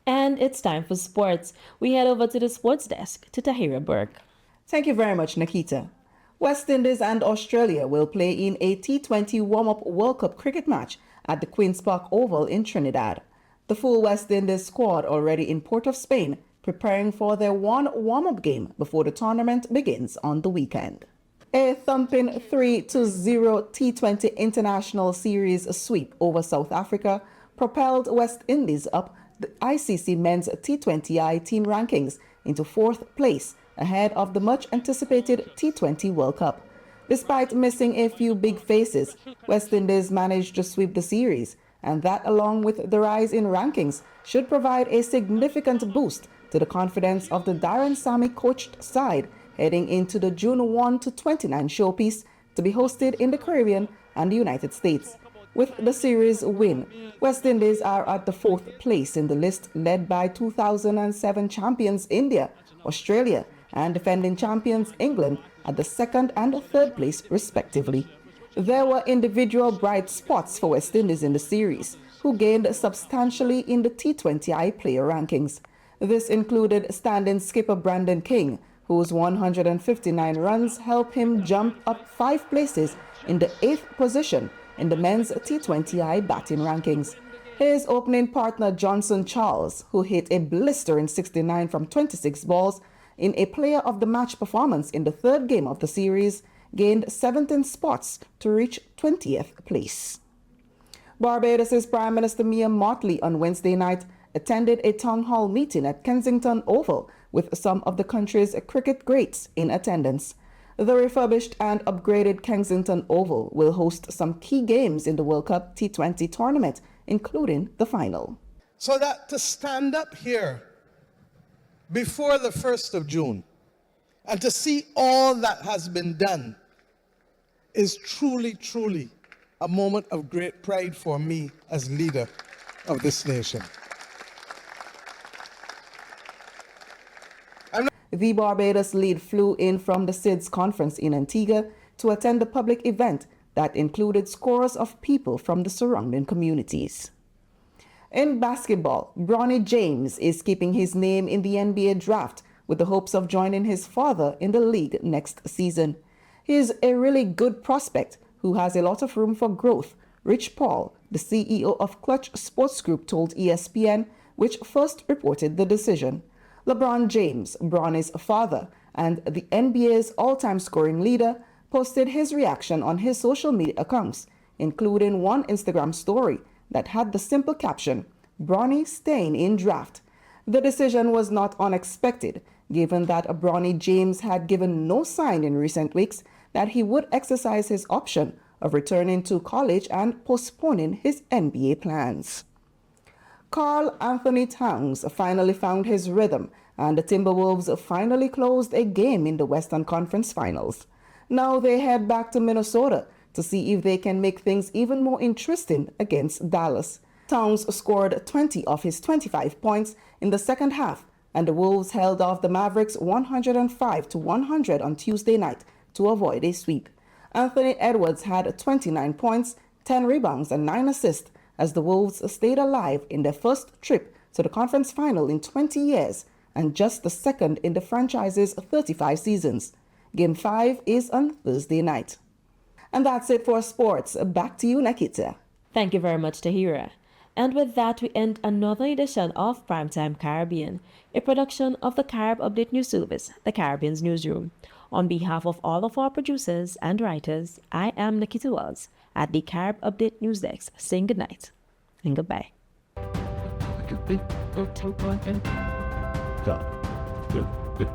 And it's time for sports. We head over to the sports desk to Tahira Burke. Thank you very much, Nikita. West Indies and Australia will play in a T20 warm-up World Cup cricket match at the Queen's Park Oval in Trinidad. The full West Indies squad already in Port of Spain, preparing for their one warm-up game before the tournament begins on the weekend. A thumping 3-0 T20 International Series sweep over South Africa propelled West Indies up the ICC Men's T20I team rankings into 4th place ahead of the much-anticipated T20 World Cup. Despite missing a few big faces, West Indies managed to sweep the series, and that, along with the rise in rankings, should provide a significant boost to the confidence of the Darren Sammy-coached side heading into the June 1 to 29 showpiece to be hosted in the Caribbean and the United States. With the series win, West Indies are at the 4th place in the list, led by 2007 champions India, Australia, and defending champions England at the 2nd and 3rd place respectively. There were individual bright spots for West Indies in the series, who gained substantially in the T20I player rankings. This included stand-in skipper Brandon King, whose 159 runs helped him jump up 5 places in the 8th position in the men's T20I batting rankings. His opening partner Johnson Charles, who hit a blistering 69 from 26 balls in a player of the match performance in the 3rd game of the series, gained 17 spots to reach 20th place. Barbados' Prime Minister Mia Mottley on Wednesday night attended a town hall meeting at Kensington Oval with some of the country's cricket greats in attendance. The refurbished and upgraded Kensington Oval will host some key games in the World Cup T20 tournament, including the final. So that to stand up here before the 1st of June and to see all that has been done is truly, truly a moment of great pride for me as leader of this nation. The Barbados lead flew in from the SIDS conference in Antigua to attend the public event that included scores of people from the surrounding communities. In basketball, Bronny James is keeping his name in the NBA draft with the hopes of joining his father in the league next season. He is a really good prospect who has a lot of room for growth, Rich Paul, the CEO of Clutch Sports Group, told ESPN, which first reported the decision. LeBron James, Bronny's father and the NBA's all-time scoring leader, posted his reaction on his social media accounts, including one Instagram story that had the simple caption, "Bronny staying in draft." The decision was not unexpected, given that Bronny James had given no sign in recent weeks that he would exercise his option of returning to college and postponing his NBA plans. Karl Anthony Towns finally found his rhythm, and the Timberwolves finally closed a game in the Western Conference Finals. Now they head back to Minnesota to see if they can make things even more interesting against Dallas. Towns scored 20 of his 25 points in the second half, and the Wolves held off the Mavericks 105-100 on Tuesday night to avoid a sweep. Anthony Edwards had 29 points, 10 rebounds, and 9 assists as the Wolves stayed alive in their first trip to the conference final in 20 years and just the second in the franchise's 35 seasons. Game 5 is on Thursday night. And that's it for sports. Back to you, Nikita. Thank you very much, Tahira. And with that, we end another edition of Primetime Caribbean, a production of the Carib Update News Service, the Caribbean's newsroom. On behalf of all of our producers and writers, I am Nikita Wells at the Carib Update News Desk, saying goodnight and goodbye. Good.